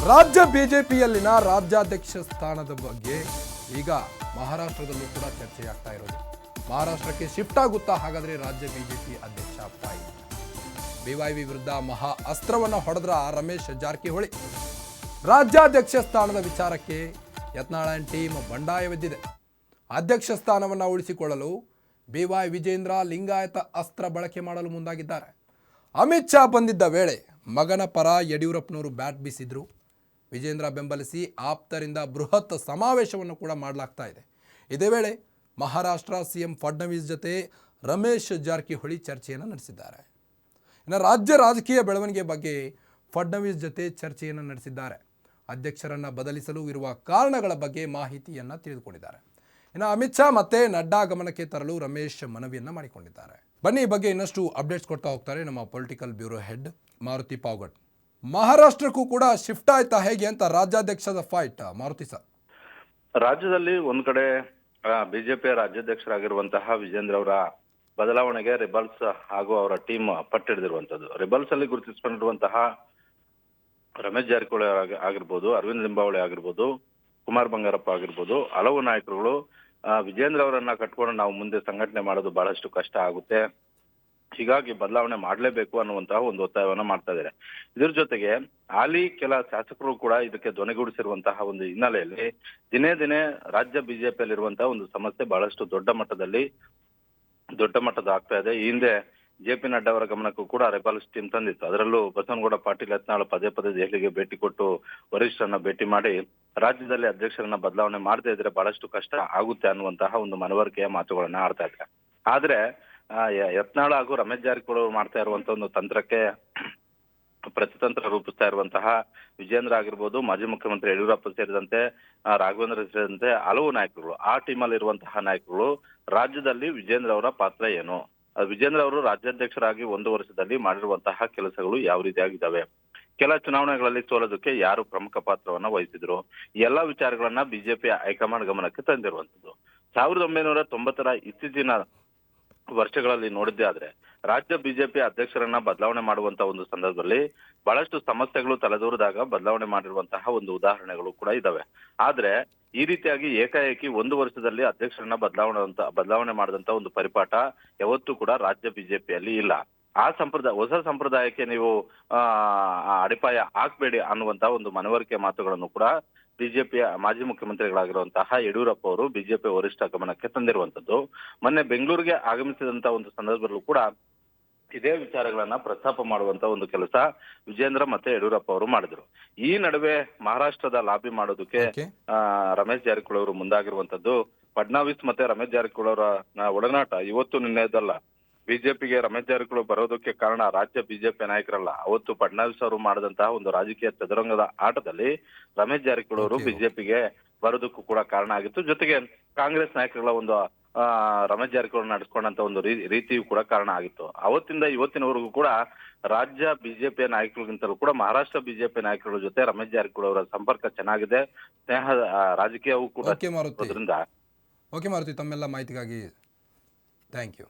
ರಾಜ್ಯ ಬಿಜೆಪಿಯಲ್ಲಿನ ರಾಜ್ಯಾಧ್ಯಕ್ಷ ಸ್ಥಾನದ ಬಗ್ಗೆ ಈಗ ಮಹಾರಾಷ್ಟ್ರದಲ್ಲೂ ಕೂಡ ಚರ್ಚೆಯಾಗ್ತಾ ಇರೋದು. ಮಹಾರಾಷ್ಟ್ರಕ್ಕೆ ಶಿಫ್ಟ್ ಆಗುತ್ತಾ ಹಾಗಾದ್ರೆ ರಾಜ್ಯ ಬಿಜೆಪಿ ಅಧ್ಯಕ್ಷ ಫೈಟ್? ಬಿವೈವಿ ವಿರುದ್ಧ ಮಹಾ ಅಸ್ತ್ರವನ್ನು ಹೊಡೆದ್ರ ರಮೇಶ್ ಜಾರಕಿಹೊಳಿ. ರಾಜ್ಯಾಧ್ಯಕ್ಷ ಸ್ಥಾನದ ವಿಚಾರಕ್ಕೆ ಯತ್ನಾಳ್ ಅಂಡ್ ಟೀಮ್ ಬಂಡಾಯವೆದ್ದಿದೆ. ಅಧ್ಯಕ್ಷ ಸ್ಥಾನವನ್ನು ಉಳಿಸಿಕೊಳ್ಳಲು ಬಿವೈ ವಿಜೇಂದ್ರ ಲಿಂಗಾಯತ ಅಸ್ತ್ರ ಬಳಕೆ ಮಾಡಲು ಮುಂದಾಗಿದ್ದಾರೆ. ಅಮಿತ್ ಶಾ ಬಂದಿದ್ದ ವೇಳೆ ಮಗನ ಪರ ಯಡಿಯೂರಪ್ಪನವರು ಬ್ಯಾಟ್ ಬೀಸಿದ್ರು. ವಿಜೇಂದ್ರ ಬೆಂಬಲಿಸಿ ಆಪ್ತರಿಂದ ಬೃಹತ್ ಸಮಾವೇಶವನ್ನು ಕೂಡ ಮಾಡಲಾಗ್ತಾ ಇದೆ. ಇದೇ ವೇಳೆ ಮಹಾರಾಷ್ಟ್ರ ಸಿಎಂ ಫಡ್ನವೀಸ್ ಜೊತೆ ರಮೇಶ್ ಜಾರಕಿಹೊಳಿ ಚರ್ಚೆಯನ್ನು ನಡೆಸಿದ್ದಾರೆ. ಇನ್ನು ರಾಜ್ಯ ರಾಜಕೀಯ ಬೆಳವಣಿಗೆ ಬಗ್ಗೆ ಫಡ್ನವೀಸ್ ಜೊತೆ ಚರ್ಚೆಯನ್ನು ನಡೆಸಿದ್ದಾರೆ. ಅಧ್ಯಕ್ಷರನ್ನು ಬದಲಿಸಲು ಇರುವ ಕಾರಣಗಳ ಬಗ್ಗೆ ಮಾಹಿತಿಯನ್ನು ತಿಳಿದುಕೊಂಡಿದ್ದಾರೆ. ಇನ್ನು ಅಮಿತ್ ಶಾ ಮತ್ತೆ ನಡ್ಡಾ ಗಮನಕ್ಕೆ ತರಲು ರಮೇಶ್ ಮನವಿಯನ್ನು ಮಾಡಿಕೊಂಡಿದ್ದಾರೆ. ಬನ್ನಿ ಈ ಬಗ್ಗೆ ಇನ್ನಷ್ಟು ಅಪ್ಡೇಟ್ಸ್ ಕೊಡ್ತಾ ಹೋಗ್ತಾರೆ ನಮ್ಮ political bureau head Maruti Pavagada. ಮಹಾರಾಷ್ಟ್ರಕ್ಕೂ ಕೂಡ ಶಿಫ್ಟ್ ಆಯ್ತಾ ಹೇಗೆ ಅಂತ ರಾಜ್ಯಾಧ್ಯಕ್ಷದ ಫೈಟ್? ಮಾರುತಿ ಸರ್, ರಾಜ್ಯದಲ್ಲಿ ಒಂದ್ ಕಡೆ ಬಿಜೆಪಿಯ ರಾಜ್ಯಾಧ್ಯಕ್ಷರಾಗಿರುವಂತಹ ವಿಜೇಂದ್ರ ಅವರ ಬದಲಾವಣೆಗೆ ರಿಬಲ್ಸ್ ಹಾಗೂ ಅವರ ಟೀಮ್ ಪಟ್ಟಿಡಿದಿರುವಂತದ್ದು. ರಿಬಲ್ಸ್ ಅಲ್ಲಿ ಗುರುತಿಸಿಕೊಂಡಿರುವಂತಹ ರಮೇಶ್ ಜಾರಕಿಹೊಳಿ ಆಗಿರ್ಬೋದು, ಅರವಿಂದ್ ಲಿಂಬಾವಳಿ ಆಗಿರ್ಬೋದು, ಕುಮಾರ್ ಬಂಗಾರಪ್ಪ ಆಗಿರ್ಬೋದು, ಹಲವು ನಾಯಕರುಗಳು ವಿಜೇಂದ್ರ ಅವರನ್ನ ಕಟ್ಕೊಂಡು ನಾವು ಮುಂದೆ ಸಂಘಟನೆ ಮಾಡೋದು ಬಹಳಷ್ಟು ಕಷ್ಟ ಆಗುತ್ತೆ, ಹೀಗಾಗಿ ಬದಲಾವಣೆ ಮಾಡಲೇಬೇಕು ಅನ್ನುವಂತಹ ಒಂದು ಒತ್ತಾಯವನ್ನ ಮಾಡ್ತಾ ಇದ್ದಾರೆ. ಇದ್ರ ಜೊತೆಗೆ ಹಾಲಿ ಕೆಲ ಶಾಸಕರು ಕೂಡ ಇದಕ್ಕೆ ಧ್ವನಿಗೂಡಿಸಿರುವಂತಹ ಒಂದು ಹಿನ್ನೆಲೆಯಲ್ಲಿ ದಿನೇ ದಿನೇ ರಾಜ್ಯ ಬಿಜೆಪಿಯಲ್ಲಿರುವಂತಹ ಒಂದು ಸಮಸ್ಯೆ ಬಹಳಷ್ಟು ದೊಡ್ಡ ಮಟ್ಟದ ಆಗ್ತಾ ಇದೆ. ಈ ಹಿಂದೆ ಜೆ.ಪಿ. ನಡ್ಡಾ ಅವರ ಗಮನಕ್ಕೂ ಕೂಡ ರೆಬಲ್ಸ್ ಟೀಮ್ ತಂದಿತ್ತು. ಅದರಲ್ಲೂ ಬಸವನಗೌಡ ಪಾಟೀಲ್ ಯತ್ನಾಳ್ ಪದೇ ದೆಹಲಿಗೆ ಭೇಟಿ ಕೊಟ್ಟು ವರಿಷ್ಠರನ್ನ ಭೇಟಿ ಮಾಡಿ ರಾಜ್ಯದಲ್ಲಿ ಅಧ್ಯಕ್ಷರನ್ನ ಬದಲಾವಣೆ ಮಾಡದೇ ಇದ್ರೆ ಬಹಳಷ್ಟು ಕಷ್ಟ ಆಗುತ್ತೆ ಅನ್ನುವಂತಹ ಒಂದು ಮನವರಿಕೆಯ ಮಾತುಗಳನ್ನ ಆಡ್ತಾ ಇದ್ದಾರೆ. ಆದ್ರೆ ಯತ್ನಾಳ್ ಹಾಗೂ ರಮೇಶ್ ಜಾರಕಿಹೊಳಿ ಮಾಡ್ತಾ ಇರುವಂತಹ ಒಂದು ತಂತ್ರಕ್ಕೆ ಪ್ರತಿತಂತ್ರ ರೂಪಿಸ್ತಾ ಇರುವಂತಹ ವಿಜೇಂದ್ರ ಆಗಿರ್ಬೋದು, ಮಾಜಿ ಮುಖ್ಯಮಂತ್ರಿ ಯಡಿಯೂರಪ್ಪ ಸೇರಿದಂತೆ ರಾಘವೇಂದ್ರ ಸೇರಿದಂತೆ ಹಲವು ನಾಯಕರುಗಳು, ಆ ಟೀಮಲ್ಲಿ ಇರುವಂತಹ ನಾಯಕರುಗಳು ರಾಜ್ಯದಲ್ಲಿ ವಿಜೇಂದ್ರ ಅವರ ಪಾತ್ರ ಏನು, ವಿಜೇಂದ್ರ ಅವರು ರಾಜ್ಯಾಧ್ಯಕ್ಷರಾಗಿ 1 ವರ್ಷದಲ್ಲಿ ಮಾಡಿರುವಂತಹ ಕೆಲಸಗಳು ಯಾವ ರೀತಿಯಾಗಿದ್ದಾವೆ, ಕೆಲ ಚುನಾವಣೆಗಳಲ್ಲಿ ಸೋಲೋದಕ್ಕೆ ಯಾರು ಪ್ರಮುಖ ಪಾತ್ರವನ್ನ ವಹಿಸಿದ್ರು, ಈ ಎಲ್ಲಾ ವಿಚಾರಗಳನ್ನ ಬಿಜೆಪಿ ಹೈಕಮಾಂಡ್ ಗಮನಕ್ಕೆ ತಂದಿರುವಂತದ್ದು. 1990ರ ಇತ್ತೀಚಿನ ವರ್ಷಗಳಲ್ಲಿ ನೋಡಿದ್ದೇ ಆದ್ರೆ ರಾಜ್ಯ ಬಿಜೆಪಿ ಅಧ್ಯಕ್ಷರನ್ನ ಬದಲಾವಣೆ ಮಾಡುವಂತ ಒಂದು ಸಂದರ್ಭದಲ್ಲಿ ಬಹಳಷ್ಟು ಸಮಸ್ಯೆಗಳು ತಲೆದೋರಿದಾಗ ಬದಲಾವಣೆ ಮಾಡಿರುವಂತಹ ಒಂದು ಉದಾಹರಣೆಗಳು ಕೂಡ ಇದಾವೆ. ಆದ್ರೆ ಈ ರೀತಿಯಾಗಿ ಏಕಾಏಕಿ 1 ವರ್ಷದಲ್ಲಿ ಅಧ್ಯಕ್ಷರನ್ನ ಬದಲಾವಣೆ ಮಾಡಿದಂತ ಒಂದು ಪರಿಪಾಠ ಯಾವತ್ತೂ ಕೂಡ ರಾಜ್ಯ ಬಿಜೆಪಿಯಲ್ಲಿ ಇಲ್ಲ. ಹೊಸ ಸಂಪ್ರದಾಯಕ್ಕೆ ನೀವು ಅಡಿಪಾಯ ಹಾಕ್ಬೇಡಿ ಅನ್ನುವಂತ ಒಂದು ಮನವರಿಕೆ ಮಾತುಗಳನ್ನು ಕೂಡ ಬಿಜೆಪಿಯ ಮಾಜಿ ಮುಖ್ಯಮಂತ್ರಿಗಳಾಗಿರುವಂತಹ ಯಡಿಯೂರಪ್ಪ ಅವರು ಬಿಜೆಪಿ ವರಿಷ್ಠ ಗಮನಕ್ಕೆ ತಂದಿರುವಂತದ್ದು. ಮೊನ್ನೆ ಬೆಂಗಳೂರಿಗೆ ಆಗಮಿಸಿದಂತ ಒಂದು ಸಂದರ್ಭದಲ್ಲೂ ಕೂಡ ಇದೇ ವಿಚಾರಗಳನ್ನ ಪ್ರಸ್ತಾಪ ಮಾಡುವಂತ ಒಂದು ಕೆಲಸ ವಿಜೇಂದ್ರ ಮತ್ತೆ ಯಡಿಯೂರಪ್ಪ ಅವರು ಮಾಡಿದ್ರು. ಈ ನಡುವೆ ಮಹಾರಾಷ್ಟ್ರದ ಲಾಬಿ ಮಾಡೋದಕ್ಕೆ ರಮೇಶ್ ಜಾರಕಿಹೊಳಿ ಅವರು ಮುಂದಾಗಿರುವಂತದ್ದು. ಫಡ್ನವೀಸ್ ಮತ್ತೆ ರಮೇಶ್ ಜಾರಕಿಹೊಳಿ ಅವರ ಒಡನಾಟ ಇವತ್ತು ನಿನ್ನೆದಲ್ಲ. ಬಿಜೆಪಿಗೆ ರಮೇಶ್ ಜಾರಕಿಹೊಳಿ ಬರೋದಕ್ಕೆ ಕಾರಣ ರಾಜ್ಯ ಬಿಜೆಪಿ ನಾಯಕರಲ್ಲ, ಅವತ್ತು ಫಡ್ನವೀಸ್ ಅವರು ಮಾಡಿದಂತಹ ಒಂದು ರಾಜಕೀಯ ಚದುರಂಗದ ಆಟದಲ್ಲಿ ರಮೇಶ್ ಜಾರಕಿಹೊಳಿ ಅವರು ಬಿಜೆಪಿಗೆ ಬರೋದಕ್ಕೂ ಕೂಡ ಕಾರಣ ಆಗಿತ್ತು. ಜೊತೆಗೆ ಕಾಂಗ್ರೆಸ್ ನಾಯಕರುಗಳ ಒಂದು ರಮೇಶ್ ಜಾರಕಿಹೊಳಿ ನಡೆಸ್ಕೊಂಡಂತ ಒಂದು ರೀತಿಯೂ ಕೂಡ ಕಾರಣ ಆಗಿತ್ತು. ಅವತ್ತಿಂದ ಇವತ್ತಿನವರೆಗೂ ಕೂಡ ರಾಜ್ಯ ಬಿಜೆಪಿಯ ನಾಯಕರಿಗಿಂತಲೂ ಕೂಡ ಮಹಾರಾಷ್ಟ್ರ ಬಿಜೆಪಿ ನಾಯಕರ ಜೊತೆ ರಮೇಶ್ ಜಾರಕಿಹೊಳಿ ಅವರ ಸಂಪರ್ಕ ಚೆನ್ನಾಗಿದೆ, ಸ್ನೇಹ ರಾಜಕೀಯವೂ ಕೂಡ. ಓಕೆ ಮಾರುತಿ, ತಮ್ಮೆಲ್ಲ ಮಾಹಿತಿಗಾಗಿ ಥ್ಯಾಂಕ್ ಯು.